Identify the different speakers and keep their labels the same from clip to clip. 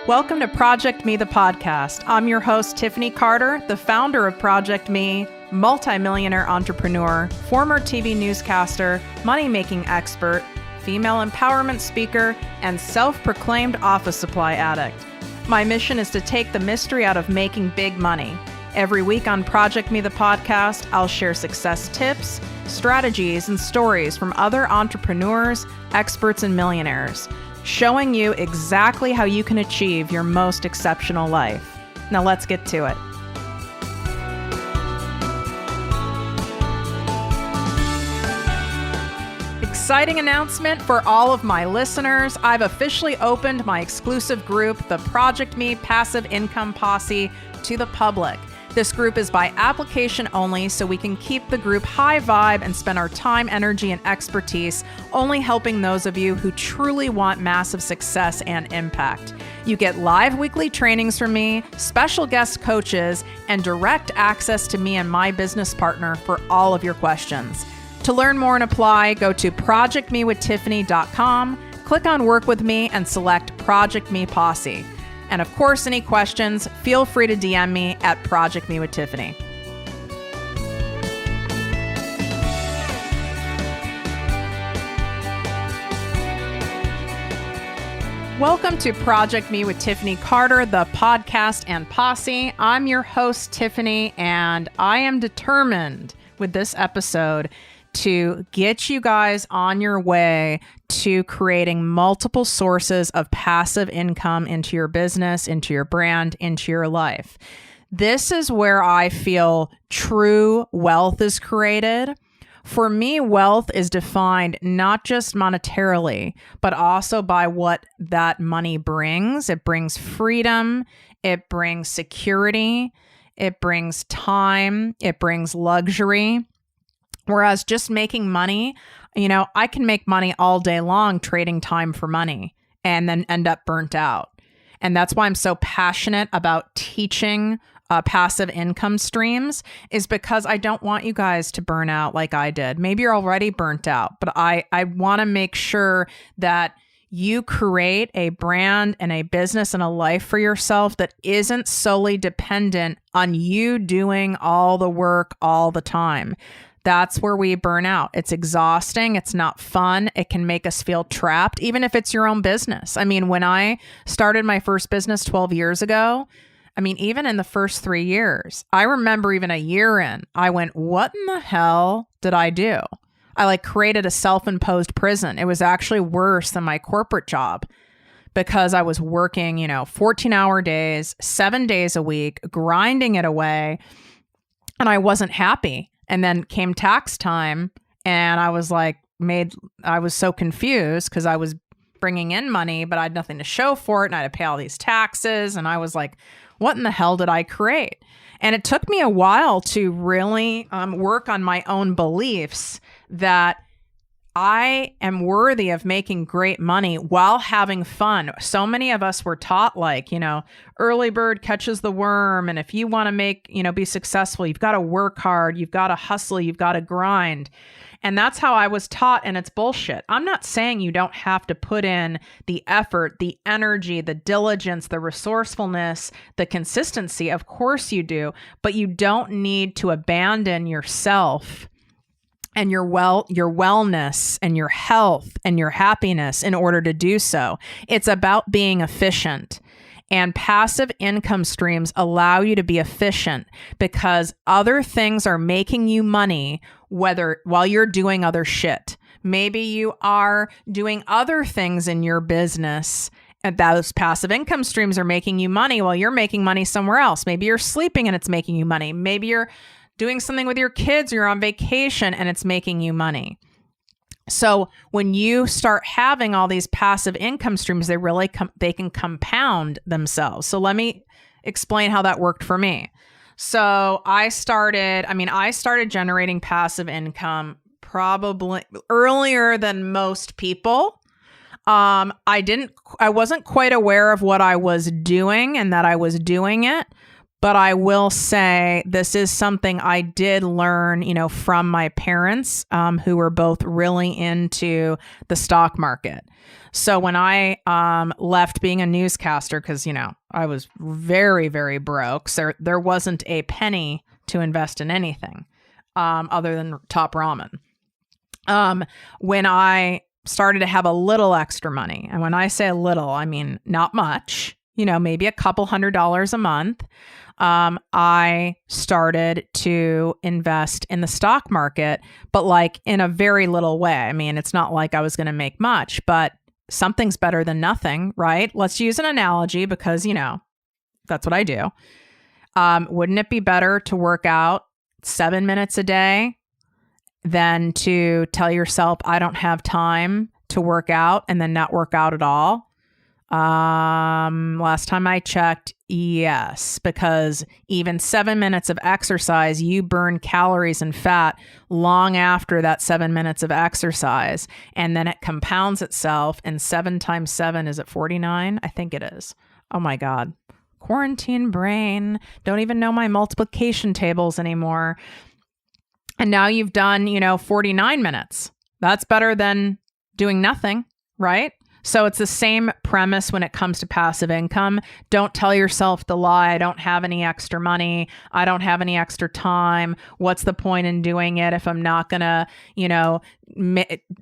Speaker 1: Welcome to ProjectME, the podcast. I'm your host, Tiffany Carter, the founder of ProjectME, multimillionaire entrepreneur, former TV newscaster, money-making expert, female empowerment speaker, and self-proclaimed office supply addict. My mission is to take the mystery out of making big money. Every week on ProjectME, the podcast, I'll share success tips, strategies, and stories from other entrepreneurs, experts, and millionaires, showing you exactly how you can achieve your most exceptional life. Now let's get to it. Exciting announcement for all of my listeners. I've officially opened my exclusive group, the ProjectME Passive Income Posse, to the public. This group is by application only, so we can keep the group high vibe and spend our time, energy, and expertise only helping those of you who truly want massive success and impact. You get live weekly trainings from me, special guest coaches, and direct access to me and my business partner for all of your questions. To learn more and apply, go to projectmewithtiffany.com, click on Work With Me, and select ProjectME Posse. And of course, any questions, feel free to DM me at ProjectME with Tiffany. Welcome to ProjectME with Tiffany Carter, the podcast and posse. I'm your host, Tiffany, and I am determined with this episode to get you guys on your way to creating multiple sources of passive income into your business, into your brand, into your life. This is where I feel true wealth is created. For me, wealth is defined not just monetarily, but also by what that money brings. It brings freedom, it brings security, it brings time, it brings luxury. Whereas just making money, I can make money all day long trading time for money and then end up burnt out. And that's why I'm so passionate about teaching passive income streams, is because I don't want you guys to burn out like I did. Maybe you're already burnt out, but I want to make sure that you create a brand and a business and a life for yourself that isn't solely dependent on you doing all the work all the time. That's where we burn out. It's exhausting. It's not fun. It can make us feel trapped, even if it's your own business. I mean, when I started my first business 12 years ago, even in the first 3 years, I remember even a year in, I went, what in the hell did I do? I created a self-imposed prison. It was actually worse than my corporate job because I was working, 14-hour days, 7 days a week, grinding it away, and I wasn't happy. And then came tax time, and I was I was so confused because I was bringing in money, but I had nothing to show for it, and I had to pay all these taxes. And I was like, what in the hell did I create? And it took me a while to really work on my own beliefs that I am worthy of making great money while having fun. So many of us were taught early bird catches the worm. And if you want to be successful, you've got to work hard. You've got to hustle. You've got to grind. And that's how I was taught. And it's bullshit. I'm not saying you don't have to put in the effort, the energy, the diligence, the resourcefulness, the consistency. Of course you do, but you don't need to abandon yourself and your wellness and your health and your happiness in order to do so. It's about being efficient. And passive income streams allow you to be efficient because other things are making you money while you're doing other shit. Maybe you are doing other things in your business, and those passive income streams are making you money while you're making money somewhere else. Maybe you're sleeping and it's making you money. Maybe you're doing something with your kids, or you're on vacation and it's making you money. So when you start having all these passive income streams, they can compound themselves. So let me explain how that worked for me. So I started generating passive income probably earlier than most people. I wasn't quite aware of what I was doing and that I was doing it. But I will say this is something I did learn, from my parents, who were both really into the stock market. So when I left being a newscaster, because, I was very, very broke, so there wasn't a penny to invest in anything other than Top Ramen. When I started to have a little extra money, and when I say a little, I mean not much, maybe a couple $100s a month, I started to invest in the stock market, but like in a very little way. I mean, it's not like I was going to make much, but something's better than nothing, right? Let's use an analogy because, that's what I do. Wouldn't it be better to work out 7 minutes a day than to tell yourself, I don't have time to work out and then not work out at all? Last time I checked, yes, because even 7 minutes of exercise, you burn calories and fat long after that 7 minutes of exercise. And then it compounds itself. And 7 times 7, is it 49? I think it is. Oh my God. Quarantine brain. Don't even know my multiplication tables anymore. And now you've done, 49 minutes. That's better than doing nothing, right? So it's the same premise when it comes to passive income. Don't tell yourself the lie. I don't have any extra money. I don't have any extra time. What's the point in doing it if I'm not going to,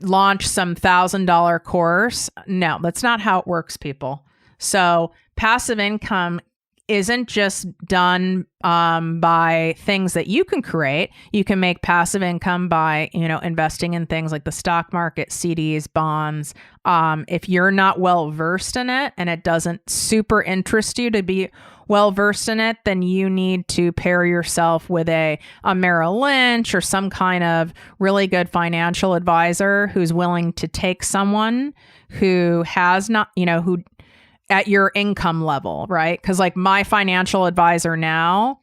Speaker 1: launch some $1,000 course? No, that's not how it works, people. So passive income isn't just done by things that you can create. You can make passive income by, investing in things like the stock market, CDs, bonds. If you're not well versed in it and it doesn't super interest you to be well versed in it, then you need to pair yourself with a Merrill Lynch or some kind of really good financial advisor who's willing to take someone who has not, who at your income level, right? Because like my financial advisor now,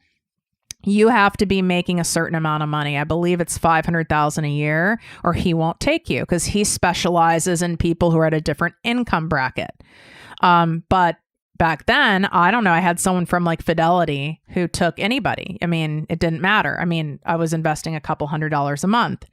Speaker 1: you have to be making a certain amount of money. I believe it's $500,000 a year, or he won't take you because he specializes in people who are at a different income bracket. But back then, I don't know, I had someone from like Fidelity who took anybody. I mean, it didn't matter. I mean, I was investing a couple $100s a month.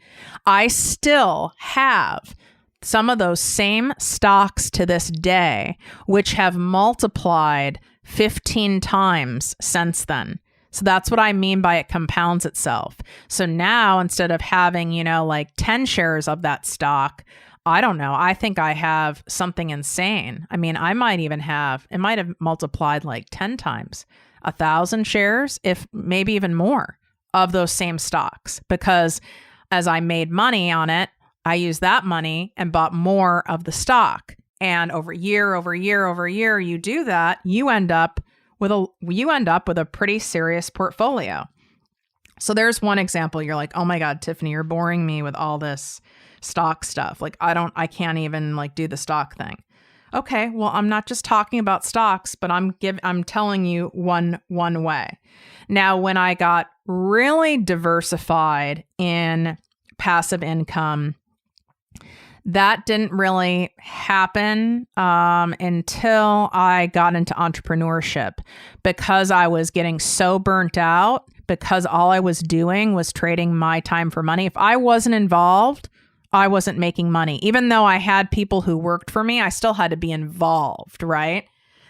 Speaker 1: I still have some of those same stocks to this day, which have multiplied 15 times since then. So that's what I mean by it compounds itself. So now instead of having, like 10 shares of that stock, I don't know, I think I have something insane. I mean, I might even have, it might have multiplied like 10 times, 1,000 shares, if maybe even more of those same stocks, because as I made money on it, I used that money and bought more of the stock. And over year, you do that, you end up with a pretty serious portfolio. So there's one example. You're like, oh my God, Tiffany, you're boring me with all this stock stuff. Like I can't even like do the stock thing. Okay, well, I'm not just talking about stocks, but I'm telling you one way. Now, when I got really diversified in passive income, that didn't really happen until I got into entrepreneurship, because I was getting so burnt out, because all I was doing was trading my time for money. If I wasn't involved, I wasn't making money. Even though I had people who worked for me, I still had to be involved, right?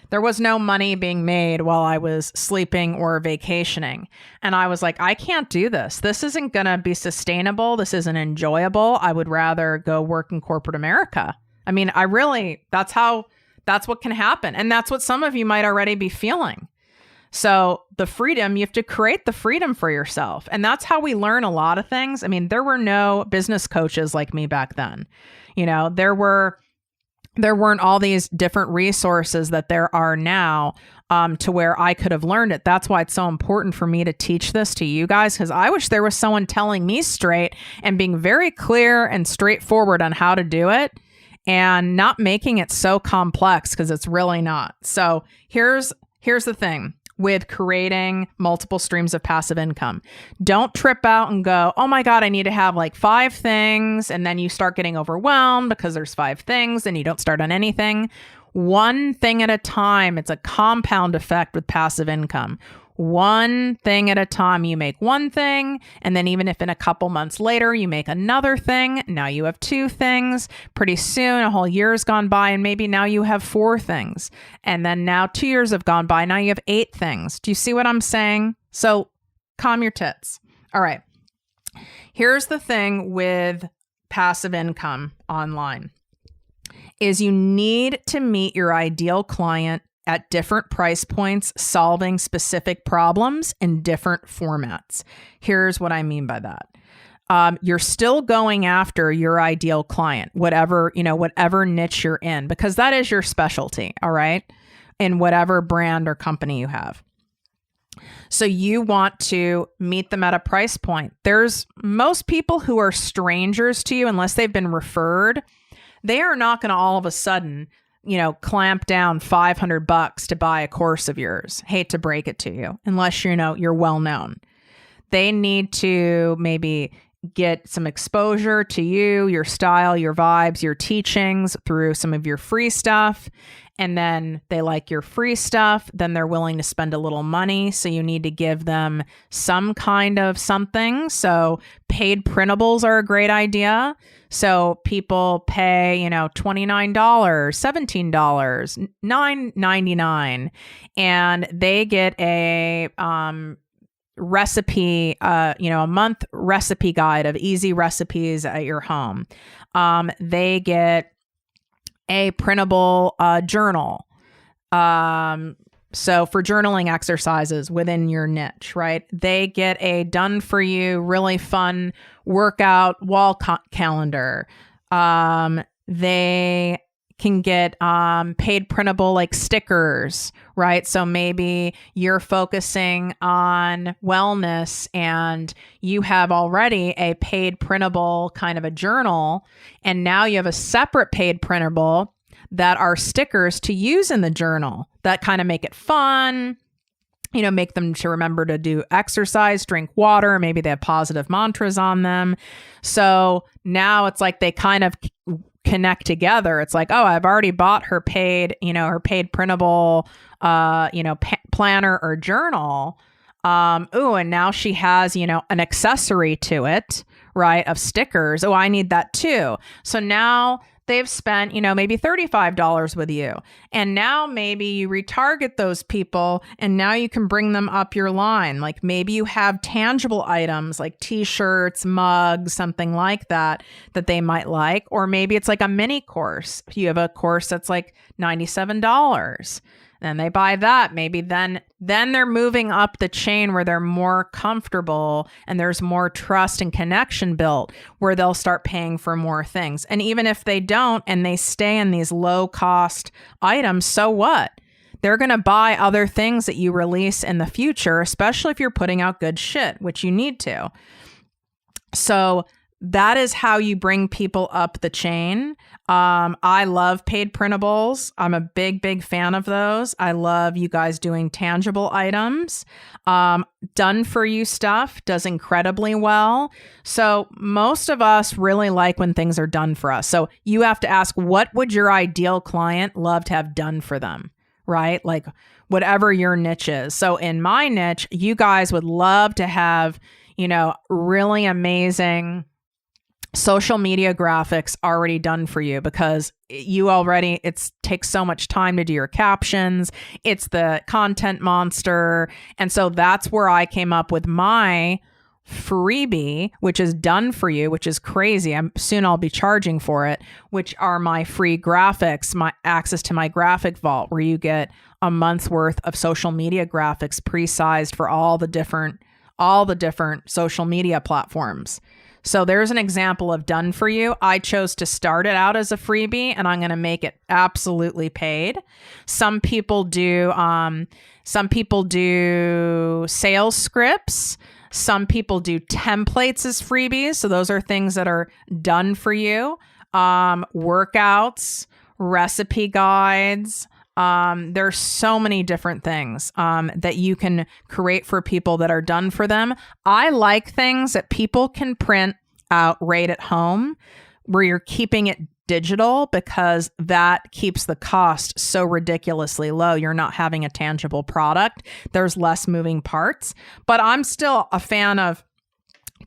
Speaker 1: There was no money being made while I was sleeping or vacationing. And I was like, I can't do this. This isn't going to be sustainable. This isn't enjoyable. I would rather go work in corporate America. I mean, that's what can happen. And that's what some of you might already be feeling. So the freedom, you have to create the freedom for yourself. And that's how we learn a lot of things. I mean, there were no business coaches like me back then. There weren't all these different resources that there are now to where I could have learned it. That's why it's so important for me to teach this to you guys, because I wish there was someone telling me straight and being very clear and straightforward on how to do it and not making it so complex, because it's really not. So here's the thing with creating multiple streams of passive income. Don't trip out and go, oh my God, I need to have like 5 things. And then you start getting overwhelmed because there's 5 things and you don't start on anything. One thing at a time. It's a compound effect with passive income. one thing at a time. You make one thing, and then even if in a couple months later you make another thing, now you have 2 things. Pretty soon, a whole year has gone by, and maybe now you have 4 things. And then now 2 years have gone by, now you have 8 things. Do you see what I'm saying? So calm your tits. All right. Here's the thing with passive income online is you need to meet your ideal client at different price points, solving specific problems in different formats. Here's what I mean by that. You're still going after your ideal client, whatever niche you're in, because that is your specialty, all right? In whatever brand or company you have. So you want to meet them at a price point. There's most people who are strangers to you, unless they've been referred, they are not going to all of a sudden, clamp down $500 to buy a course of yours. Hate to break it to you, unless you're well known. They need to maybe get some exposure to you, your style, your vibes, your teachings through some of your free stuff. And then they like your free stuff, then they're willing to spend a little money. So you need to give them some kind of something. So paid printables are a great idea. So people pay, $29, $17, $9.99, and they get a recipe, a month recipe guide of easy recipes at your home. They get a printable journal. So for journaling exercises within your niche, right? They get a done for you, really fun workout wall calendar. They can get paid printable like stickers, right? So maybe you're focusing on wellness and you have already a paid printable kind of a journal, and now you have a separate paid printable that are stickers to use in the journal that kind of make it fun, make them to remember to do exercise, drink water. Maybe they have positive mantras on them. So now it's like they kind of connect together. It's like, oh, I've already bought her paid printable, planner or journal. And now she has, an accessory to it, right? Of stickers. Oh, I need that too. So now they've spent, maybe $35 with you. And now maybe you retarget those people and now you can bring them up your line. Like maybe you have tangible items like t-shirts, mugs, something like that they might like. Or maybe it's like a mini course. You have a course that's like $97. Then they buy that. Maybe then they're moving up the chain where they're more comfortable and there's more trust and connection built where they'll start paying for more things. And even if they don't and they stay in these low cost items, so what? They're going to buy other things that you release in the future, especially if you're putting out good shit, which you need to. So that is how you bring people up the chain. I love paid printables. I'm a big, big fan of those. I love you guys doing tangible items. Done for you stuff does incredibly well. So most of us really like when things are done for us. So you have to ask, what would your ideal client love to have done for them, right? Like whatever your niche is. So in my niche, you guys would love to have, really amazing social media graphics already done for you because it takes so much time to do your captions. It's the content monster. And so that's where I came up with my freebie, which is done for you, which is crazy. Soon I'll be charging for it, which are my free graphics, my access to my graphic vault, where you get a month's worth of social media graphics pre-sized for all the different social media platforms. So there's an example of done for you. I chose to start it out as a freebie and I'm going to make it absolutely paid. Some people do sales scripts. Some people do templates as freebies. So those are things that are done for you. Workouts, recipe guides. There's so many different things that you can create for people that are done for them. I like things that people can print out right at home where you're keeping it digital because that keeps the cost so ridiculously low. You're not having a tangible product. There's less moving parts, but I'm still a fan of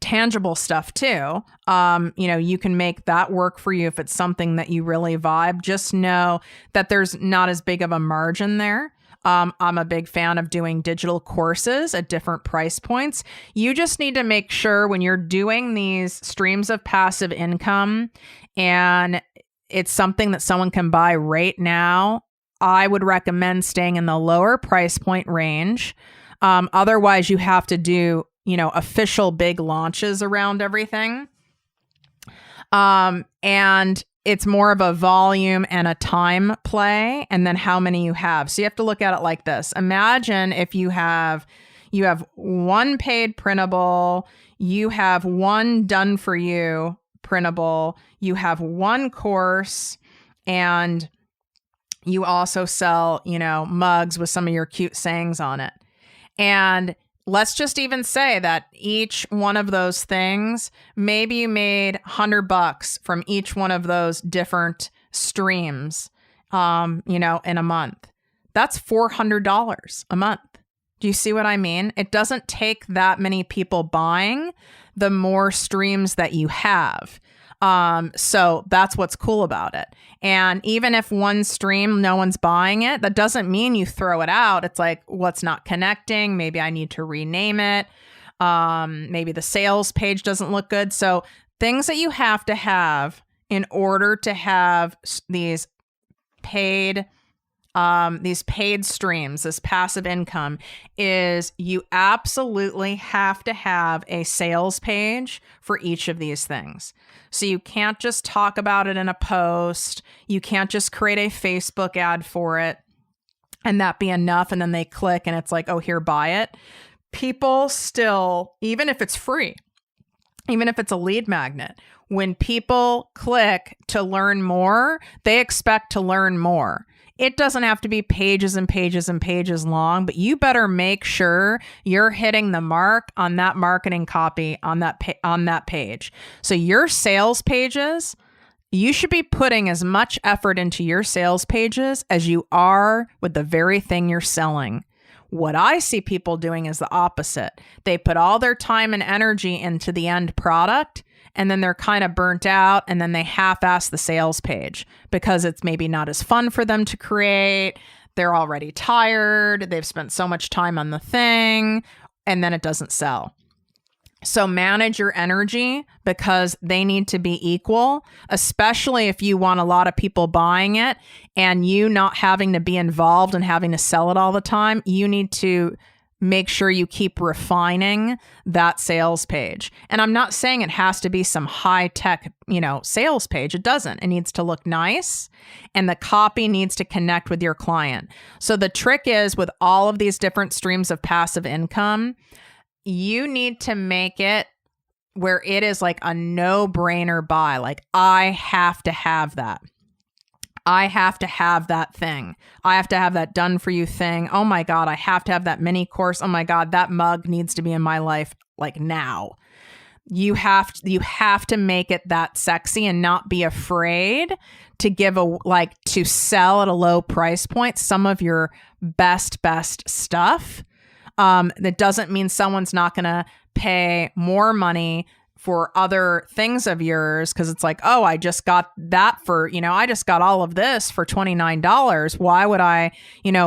Speaker 1: tangible stuff too. You can make that work for you if it's something that you really vibe. Just know that there's not as big of a margin there. I'm a big fan of doing digital courses at different price points. You just need to make sure when you're doing these streams of passive income and it's something that someone can buy right now, I would recommend staying in the lower price point range. Otherwise, you have to do, official big launches around everything. And it's more of a volume and a time play, and then how many you have. So you have to look at it like this. Imagine if you have one paid printable, you have one done for you printable, you have one course, and you also sell, mugs with some of your cute sayings on it. And let's just even say that each one of those things, maybe you made $100 from each one of those different streams, in a month. That's $400 a month. Do you see what I mean? It doesn't take that many people buying the more streams that you have. So that's what's cool about it. And even if one stream, no one's buying it, that doesn't mean you throw it out. It's like, what's not connecting? Maybe I need to rename it. Maybe the sales page doesn't look good. So things that you have to have in order to have these paid streams, this passive income, is you absolutely have to have a sales page for each of these things. So you can't just talk about it in a post. You can't just create a Facebook ad for it and that be enough. And then they click and it's like, oh, here, buy it. People still, even if it's free, even if it's a lead magnet, when people click to learn more, they expect to learn more. It doesn't have to be pages and pages and pages long, but you better make sure you're hitting the mark on that marketing copy on that page. So your sales pages, you should be putting as much effort into your sales pages as you are with the very thing you're selling. What I see people doing is the opposite. They put all their time and energy into the end product, and then they're kind of burnt out, and then they half-ass the sales page because it's maybe not as fun for them to create. They're already tired. They've spent so much time on the thing, and then it doesn't sell. So manage your energy because they need to be equal, especially if you want a lot of people buying it and you not having to be involved and having to sell it all the time. You need to make sure you keep refining that sales page. And I'm not saying it has to be some high tech, sales page. It doesn't. It needs to look nice and the copy needs to connect with your client. So the trick is with all of these different streams of passive income, you need to make it where it is like a no-brainer buy. Like, I have to have that. I have to have that thing. I have to have that done for you thing. Oh my God, I have to have that mini course. Oh my God, that mug needs to be in my life like now. You have to make it that sexy and not be afraid to to sell at a low price point some of your best stuff. That doesn't mean someone's not going to pay more money for other things of yours because it's like, oh, I just got that for, I just got all of this for $29. Why would I,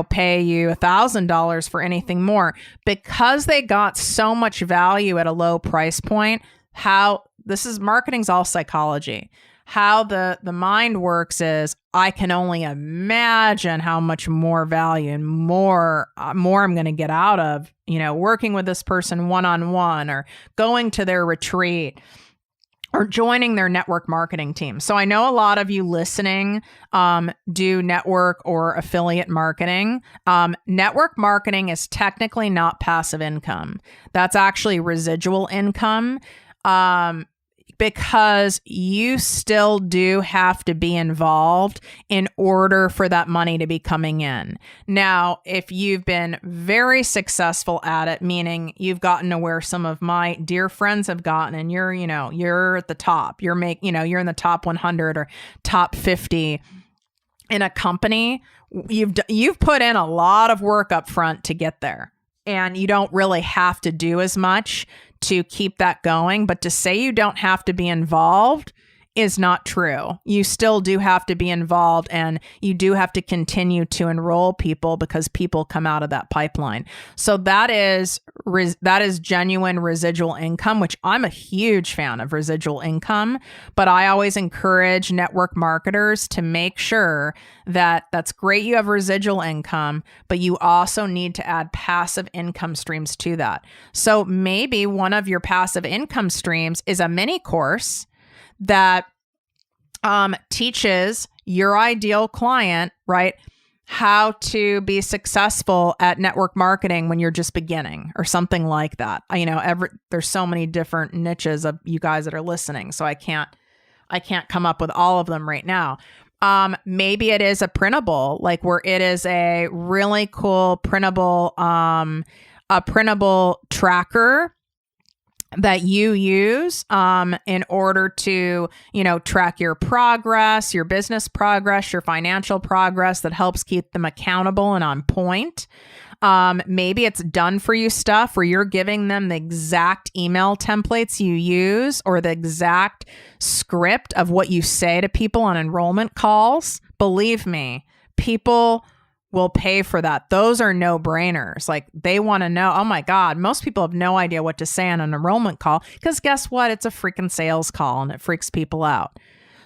Speaker 1: pay you $1,000 for anything more? Because they got so much value at a low price point. Marketing's all psychology. How the mind works is I can only imagine how much more value and more I'm going to get out of, working with this person one-on-one or going to their retreat or joining their network marketing team. So I know a lot of you listening do network or affiliate marketing. Network marketing is technically not passive income. That's actually residual income. because you still do have to be involved in order for that money to be coming in. Now, if you've been very successful at it, meaning you've gotten to where some of my dear friends have gotten, and you're at the top, you're in the top 100 or top 50 in a company, you've put in a lot of work up front to get there. And you don't really have to do as much to keep that going. But to say you don't have to be involved is not true. You still do have to be involved, and you do have to continue to enroll people because people come out of that pipeline. So that is genuine residual income, which I'm a huge fan of residual income, but I always encourage network marketers to make sure that that's great. You have residual income, but you also need to add passive income streams to that. So maybe one of your passive income streams is a mini course that teaches your ideal client, right, how to be successful at network marketing when you're just beginning or something like that. There's so many different niches of you guys that are listening, so I can't come up with all of them right now. Maybe it is a printable, like where it is a really cool printable, a printable tracker that you use in order to, track your progress, your business progress, your financial progress, that helps keep them accountable and on point. Maybe it's done for you stuff where you're giving them the exact email templates you use or the exact script of what you say to people on enrollment calls. Believe me, people will pay for that. Those are no-brainers. Like, they want to know, oh my God, most people have no idea what to say on an enrollment call because guess what? It's a freaking sales call and it freaks people out.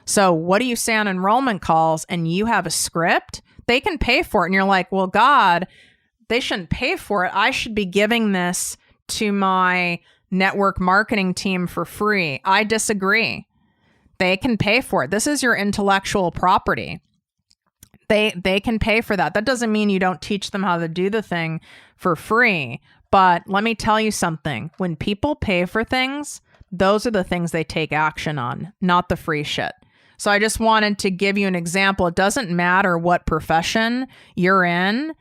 Speaker 1: So what do you say on enrollment calls and you have a script? They can pay for it. And you're like, well, God, they shouldn't pay for it. I should be giving this to my network marketing team for free. I disagree. They can pay for it. This is your intellectual property. They can pay for that. That doesn't mean you don't teach them how to do the thing for free. But let me tell you something. When people pay for things, those are the things they take action on, not the free shit. So I just wanted to give you an example. It doesn't matter what profession you're in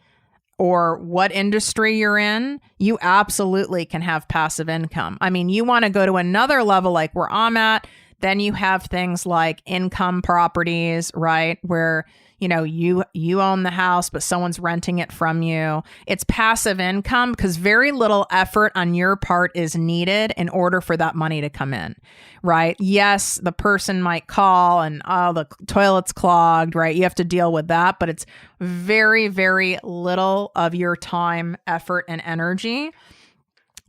Speaker 1: or what industry you're in, you absolutely can have passive income. I mean, you want to go to another level like where I'm at, then you have things like income properties, right? Where you own the house, but someone's renting it from you. It's passive income because very little effort on your part is needed in order for that money to come in, right? Yes, the person might call and, oh, the toilet's clogged, right? You have to deal with that, but it's very, very little of your time, effort, and energy.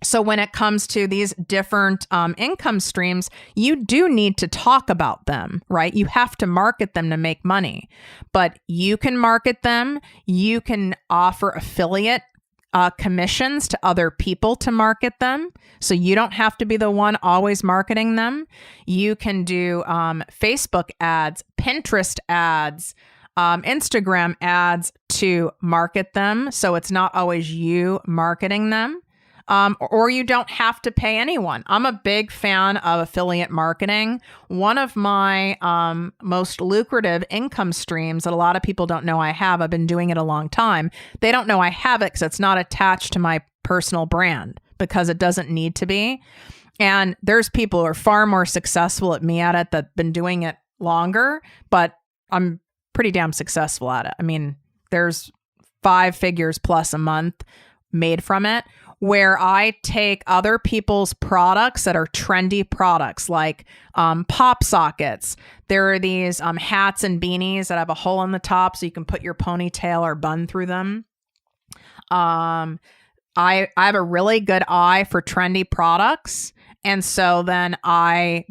Speaker 1: So when it comes to these different income streams, you do need to talk about them, right? You have to market them to make money, but you can market them. You can offer affiliate commissions to other people to market them. So you don't have to be the one always marketing them. You can do Facebook ads, Pinterest ads, Instagram ads to market them. So it's not always you marketing them. Or you don't have to pay anyone. I'm a big fan of affiliate marketing. One of my most lucrative income streams that a lot of people don't know I have, I've been doing it a long time. They don't know I have it because it's not attached to my personal brand because it doesn't need to be. And there's people who are far more successful at me at it that've been doing it longer, but I'm pretty damn successful at it. I mean, there's 5 figures plus a month made from it, where I take other people's products that are trendy products like pop sockets. There are these hats and beanies that have a hole in the top so you can put your ponytail or bun through them. I have a really good eye for trendy products. And so then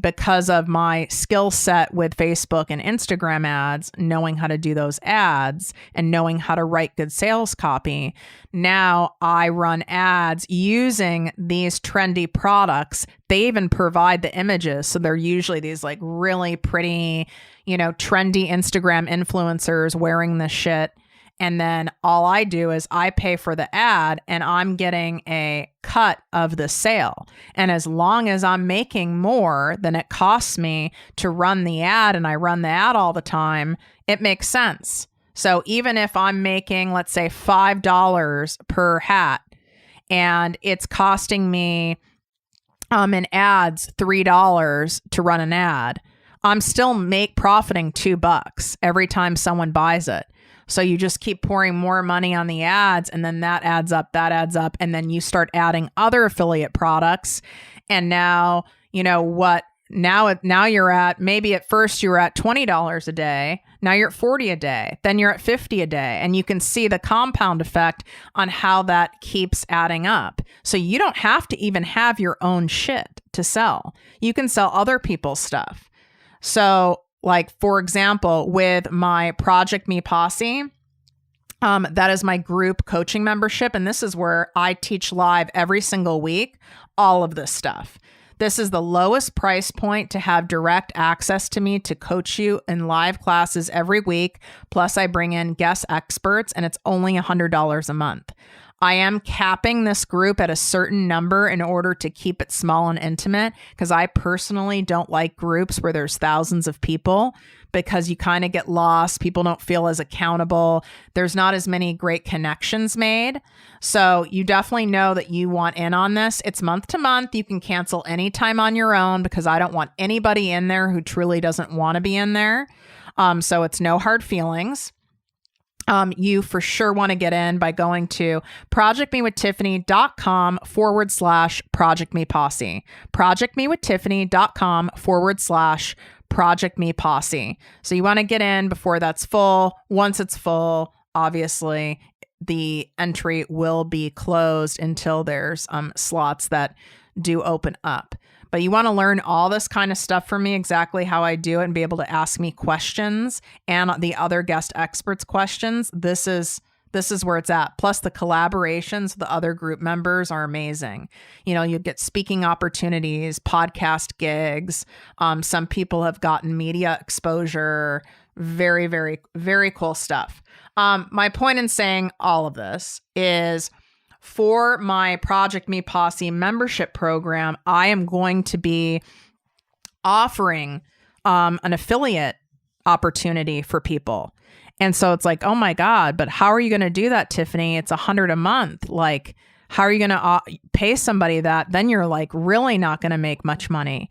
Speaker 1: because of my skill set with Facebook and Instagram ads, knowing how to do those ads and knowing how to write good sales copy, now I run ads using these trendy products. They even provide the images. So they're usually these like really pretty, trendy Instagram influencers wearing this shit. And then all I do is I pay for the ad and I'm getting a cut of the sale. And as long as I'm making more than it costs me to run the ad and I run the ad all the time, it makes sense. So even if I'm making, let's say, $5 per hat and it's costing me in ads $3 to run an ad, I'm still profiting $2 every time someone buys it. So you just keep pouring more money on the ads, and then that adds up, and then you start adding other affiliate products. And now, you know what? Now you're at, maybe at first you were at $20 a day. Now you're at $40 a day. Then you're at $50 a day. And you can see the compound effect on how that keeps adding up. So you don't have to even have your own shit to sell. You can sell other people's stuff. So like, for example, with my ProjectME Posse, that is my group coaching membership. And this is where I teach live every single week, all of this stuff. This is the lowest price point to have direct access to me to coach you in live classes every week. Plus I bring in guest experts, and it's only $100 a month. I am capping this group at a certain number in order to keep it small and intimate, because I personally don't like groups where there's thousands of people, because you kind of get lost. People don't feel as accountable. There's not as many great connections made. So you definitely know that you want in on this. It's month to month. You can cancel anytime on your own, because I don't want anybody in there who truly doesn't want to be in there. So it's no hard feelings. You for sure want to get in by going to projectmewithtiffany.com/ProjectMePosse. projectmewithtiffany.com/ProjectMePosse. So you want to get in before that's full. Once it's full, obviously the entry will be closed until there's slots that do open up. But you want to learn all this kind of stuff from me, exactly how I do it, and be able to ask me questions and the other guest experts questions. This is where it's at. Plus the collaborations with the other group members are amazing. You know, you get speaking opportunities, podcast gigs. Some people have gotten media exposure. Very, very, very cool stuff. My point in saying all of this is, for my ProjectME Posse membership program, I am going to be offering an affiliate opportunity for people. And so it's like, oh my God, but how are you going to do that, Tiffany? It's $100 a month. Like, how are you going to pay somebody that? Then you're like really not going to make much money.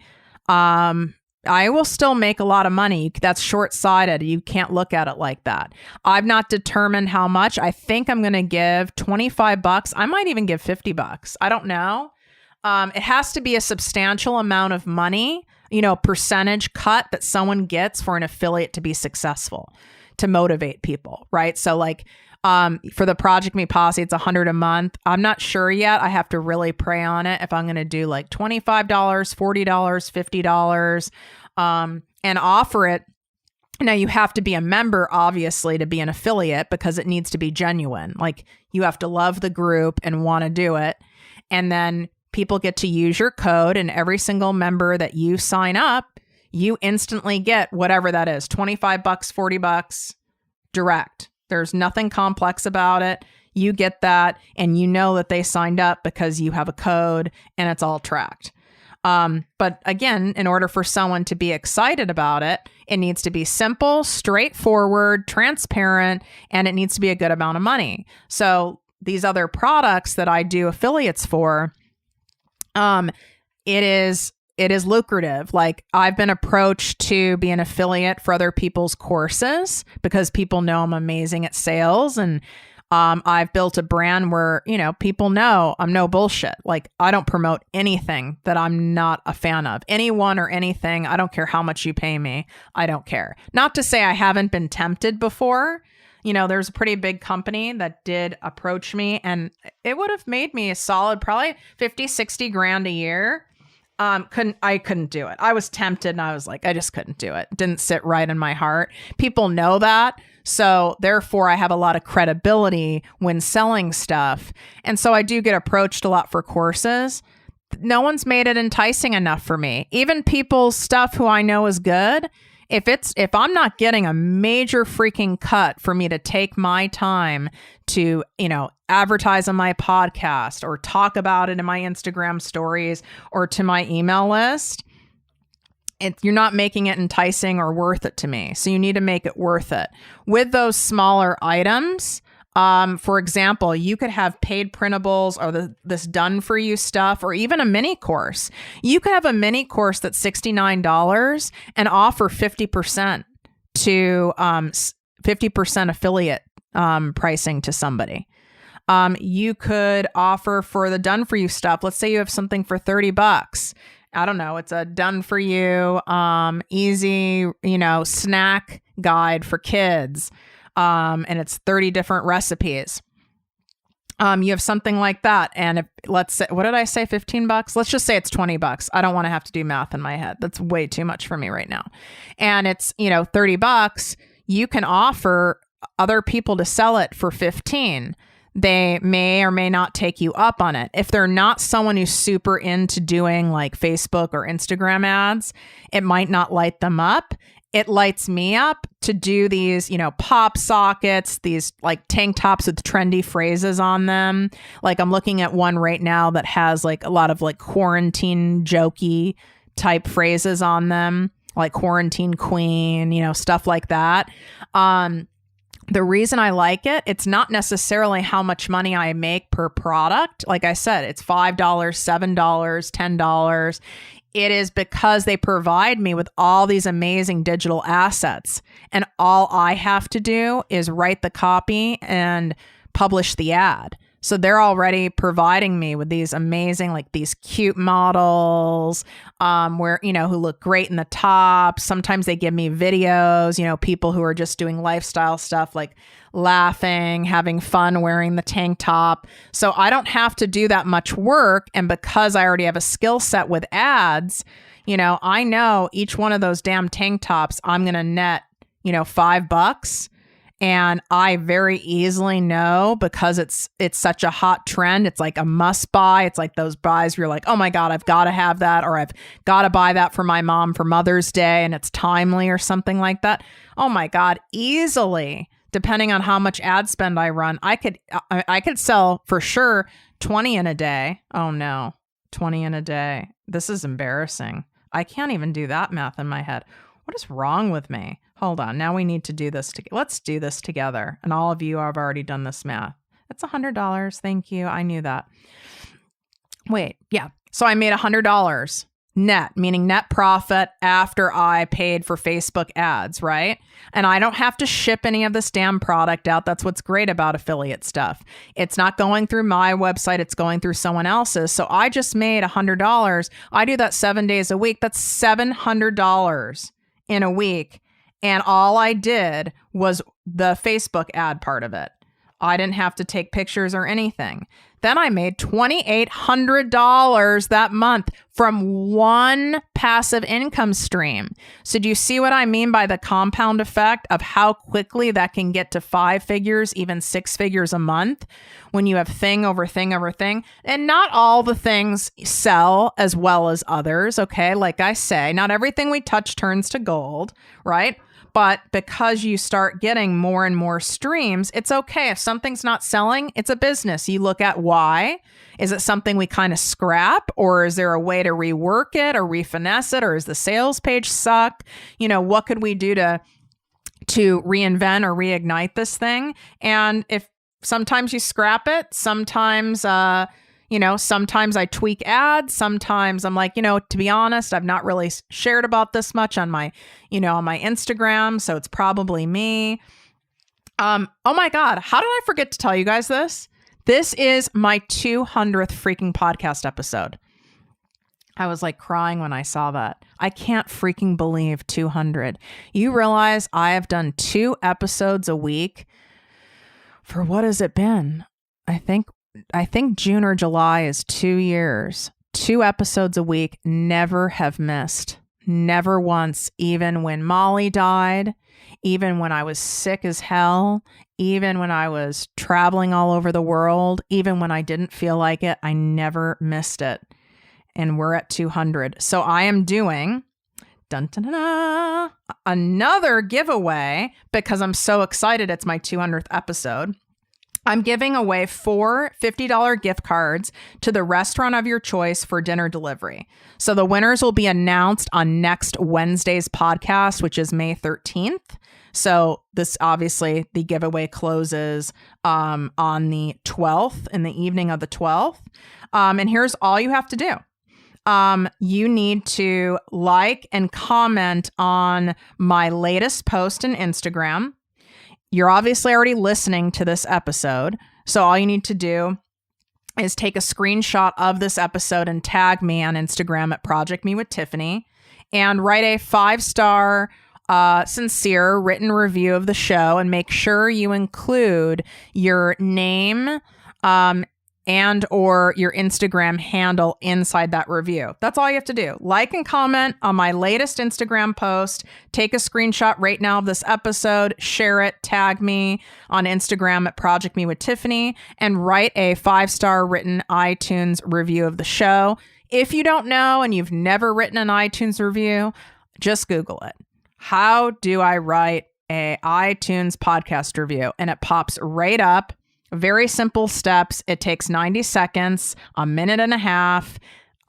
Speaker 1: I will still make a lot of money. That's short-sighted. You can't look at it like that. I've not determined how much. I think I'm going to give $25. I might even give $50. I don't know. It has to be a substantial amount of money, you know, percentage cut that someone gets for an affiliate to be successful, to motivate people, right? So like, for the ProjectME Posse, it's $100 a month. I'm not sure yet. I have to really pray on it if I'm going to do like $25, $40, $50, and offer it. Now you have to be a member, obviously, to be an affiliate, because it needs to be genuine. Like, you have to love the group and want to do it. And then people get to use your code, and every single member that you sign up, you instantly get whatever that is, $25, $40 direct. There's nothing complex about it. You get that, and you know that they signed up because you have a code and it's all tracked. But again, in order for someone to be excited about it, it needs to be simple, straightforward, transparent, and it needs to be a good amount of money. So these other products that I do affiliates for, it is lucrative. Like, I've been approached to be an affiliate for other people's courses because people know I'm amazing at sales. And I've built a brand where, you know, people know I'm no bullshit. Like, I don't promote anything that I'm not a fan of. Anyone or anything. I don't care how much you pay me. I don't care. Not to say I haven't been tempted before. You know, there's a pretty big company that did approach me, and it would have made me a solid, probably 50, 60 grand a year. I couldn't do it. I was tempted, and I was like, I just couldn't do it. Didn't sit right in my heart. People know that. So therefore I have a lot of credibility when selling stuff. And so I do get approached a lot for courses. No one's made it enticing enough for me. Even people's stuff who I know is good, If I'm not getting a major freaking cut for me to take my time to, advertise on my podcast or talk about it in my Instagram stories or to my email list, you're not making it enticing or worth it to me. So you need to make it worth it. With those smaller items, for example, you could have paid printables or this done for you stuff, or even a mini course. You could have a mini course that's $69 and offer 50% to 50% affiliate pricing to somebody. You could offer for the done for you stuff. Let's say you have something for $30. I don't know. It's a done for you, easy, snack guide for kids. And it's 30 different recipes. You have something like that. And if, let's say, what did I say? $15? Let's just say it's $20. I don't want to have to do math in my head. That's way too much for me right now. And it's, $30. You can offer other people to sell it for 15. They may or may not take you up on it. If they're not someone who's super into doing like Facebook or Instagram ads, it might not light them up. It lights me up to do these, pop sockets, these like tank tops with trendy phrases on them. Like I'm looking at one right now that has like a lot of like quarantine jokey type phrases on them, like quarantine queen, stuff like that. The reason I like it, it's not necessarily how much money I make per product. Like I said, it's $5, $7, $10. It is because they provide me with all these amazing digital assets. And all I have to do is write the copy and publish the ad. So they're already providing me with these amazing, like these cute models, where, who look great in the top. Sometimes they give me videos, people who are just doing lifestyle stuff, like laughing, having fun, wearing the tank top. So I don't have to do that much work. And because I already have a skill set with ads, I know each one of those damn tank tops, I'm going to net, $5. And I very easily know, because it's such a hot trend. It's like a must buy. It's like those buys where you're like, oh my God, I've got to have that, or I've got to buy that for my mom for Mother's Day, and it's timely or something like that. Oh my God, easily, depending on how much ad spend I run, I could sell for sure 20 in a day. Oh no, 20 in a day. This is embarrassing. I can't even do that math in my head. What is wrong with me? Hold on. Now we need to do this. Let's do this together. And all of you have already done this math. That's $100. Thank you. I knew that. Wait. Yeah. So I made $100 net, meaning net profit after I paid for Facebook ads, right? And I don't have to ship any of this damn product out. That's what's great about affiliate stuff. It's not going through my website. It's going through someone else's. So I just made $100. I do that 7 days a week. That's $700 in a week. And all I did was the Facebook ad part of it. I didn't have to take pictures or anything. Then I made $2,800 that month from one passive income stream. So do you see what I mean by the compound effect of how quickly that can get to 5 figures, even 6 figures a month when you have thing over thing over thing? And not all the things sell as well as others, okay? Like I say, not everything we touch turns to gold, right? But because you start getting more and more streams, it's okay. If something's not selling, it's a business. You look at why. Is it something we kind of scrap, or is there a way to rework it or refinesse it, or is the sales page suck? What could we do to reinvent or reignite this thing? And if sometimes you scrap it, sometimes sometimes I tweak ads. Sometimes I'm like, to be honest, I've not really shared about this much on my, on my Instagram. So it's probably me. Oh my God. How did I forget to tell you guys this? This is my 200th freaking podcast episode. I was like crying when I saw that. I can't freaking believe 200. You realize I have done 2 episodes a week for what has it been? I think June or July is 2 years. 2 episodes a week, never have missed. Never once, even when Molly died, even when I was sick as hell, even when I was traveling all over the world, even when I didn't feel like it, I never missed it. And we're at 200. So I am doing dun, dun, dun, dun, another giveaway, because I'm so excited. It's my 200th episode. I'm giving away 4 $50 gift cards to the restaurant of your choice for dinner delivery. So the winners will be announced on next Wednesday's podcast, which is May 13th. So this, obviously, the giveaway closes on the 12th, in the evening of the 12th. And here's all you have to do. You need to like and comment on my latest post on Instagram. You're obviously already listening to this episode, so all you need to do is take a screenshot of this episode and tag me on Instagram at ProjectME with Tiffany, and write a 5-star, sincere written review of the show, and make sure you include your name and or your Instagram handle inside that review. That's all you have to do. Like and comment on my latest Instagram post. Take a screenshot right now of this episode, share it, tag me on Instagram at ProjectME with Tiffany, and write a 5-star written iTunes review of the show. If you don't know and you've never written an iTunes review, just Google it. How do I write a iTunes podcast review? And it pops right up. Very simple steps. It takes 90 seconds, a minute and a half.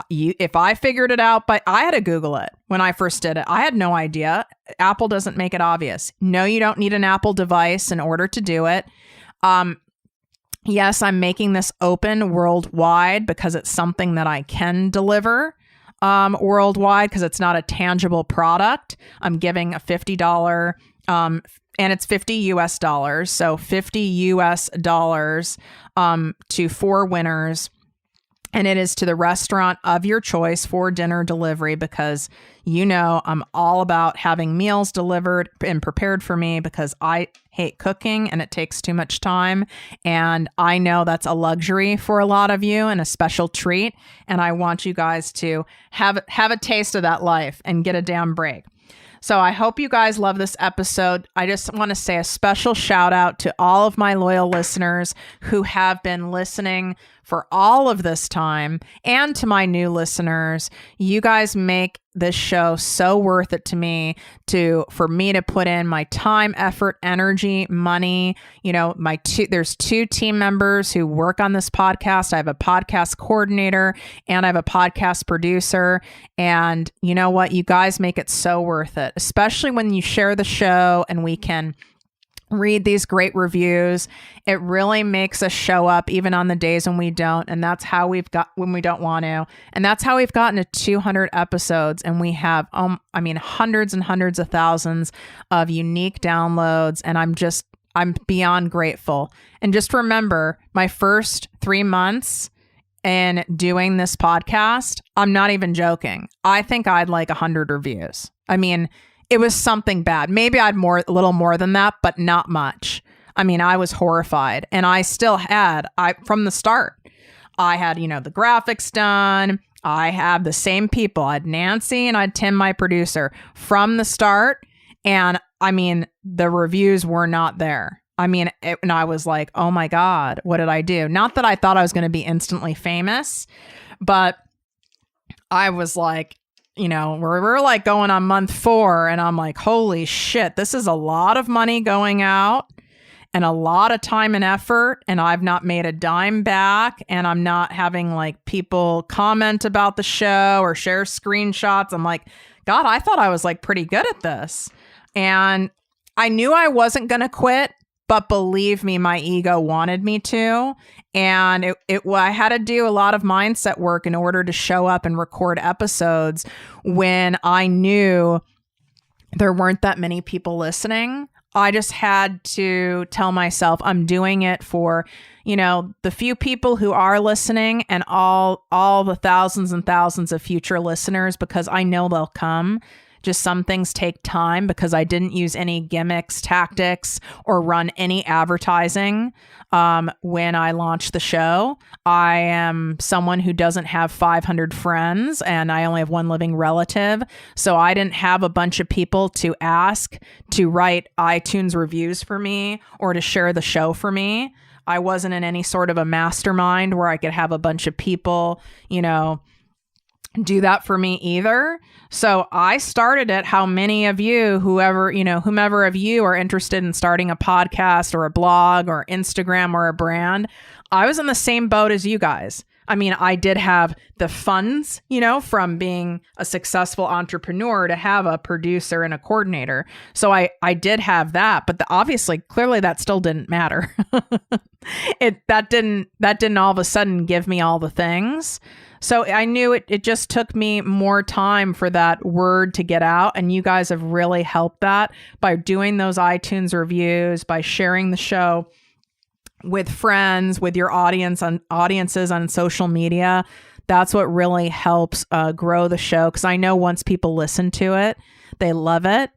Speaker 1: If I figured it out, but I had to Google it when I first did it. I had no idea. Apple doesn't make it obvious. No, you don't need an Apple device in order to do it. Yes, I'm making this open worldwide because it's something that I can deliver worldwide, because it's not a tangible product. I'm giving a $50 and it's $50 US. So $50 US to 4 winners. And it is to the restaurant of your choice for dinner delivery, because I'm all about having meals delivered and prepared for me, because I hate cooking and it takes too much time. And I know that's a luxury for a lot of you and a special treat. And I want you guys to have a taste of that life and get a damn break. So I hope you guys love this episode. I just want to say a special shout out to all of my loyal listeners who have been listening for all of this time, and to my new listeners. You guys make this show so worth it to me, for me to put in my time, effort, energy, money. There's 2 team members who work on this podcast. I have a podcast coordinator and I have a podcast producer. And you know what? You guys make it so worth it, especially when you share the show and we can read these great reviews. It really makes us show up even on the days when we don't. And that's how when we don't want to. And that's how we've gotten to 200 episodes. And we have, hundreds and hundreds of thousands of unique downloads. And I'm beyond grateful. And just remember, my first 3 months in doing this podcast, I'm not even joking, I think I had like 100 reviews. It was something bad. Maybe I had a little more than that, but not much. I was horrified. And I still had, from the start, I had, the graphics done. I have the same people. I had Nancy and I had Tim, my producer, from the start. And the reviews were not there. And I was like, oh my God, what did I do? Not that I thought I was going to be instantly famous, but I was like, we're like going on month 4, and I'm like, holy shit, this is a lot of money going out and a lot of time and effort, and I've not made a dime back, and I'm not having like people comment about the show or share screenshots. I'm like, God, I thought I was like pretty good at this. And I knew I wasn't going to quit, but believe me, my ego wanted me to. And I had to do a lot of mindset work in order to show up and record episodes when I knew there weren't that many people listening. I just had to tell myself I'm doing it for, the few people who are listening, and all the thousands and thousands of future listeners, because I know they'll come. Just some things take time, because I didn't use any gimmicks, tactics, or run any advertising when I launched the show. I am someone who doesn't have 500 friends, and I only have 1 living relative. So I didn't have a bunch of people to ask to write iTunes reviews for me or to share the show for me. I wasn't in any sort of a mastermind where I could have a bunch of people, do that for me either. So I started it. How many of you, whomever of you are interested in starting a podcast or a blog or Instagram or a brand, I was in the same boat as you guys. I mean, I did have the funds, from being a successful entrepreneur to have a producer and a coordinator. So I did have that, but clearly that still didn't matter. That didn't all of a sudden give me all the things. So I knew it just took me more time for that word to get out. And you guys have really helped that by doing those iTunes reviews, by sharing the show with friends, with your audiences on social media. That's what really helps grow the show. Because I know once people listen to it, they love it.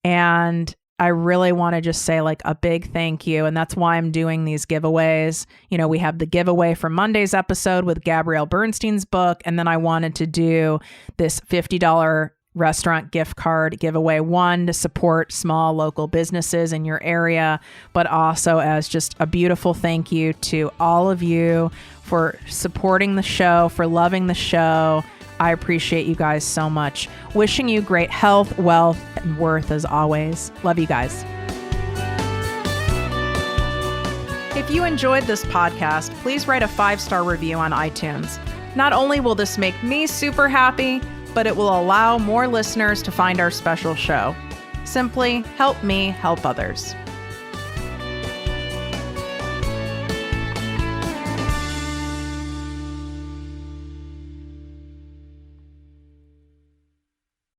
Speaker 1: And I really want to just say a big thank you. And that's why I'm doing these giveaways. We have the giveaway from Monday's episode with Gabrielle Bernstein's book. And then I wanted to do this $50 restaurant gift card giveaway, one to support small local businesses in your area, but also as just a beautiful thank you to all of you for supporting the show, for loving the show. I appreciate you guys so much. Wishing you great health, wealth, and worth as always. Love you guys. If you enjoyed this podcast, please write a 5-star review on iTunes. Not only will this make me super happy, but it will allow more listeners to find our special show. Simply help me help others.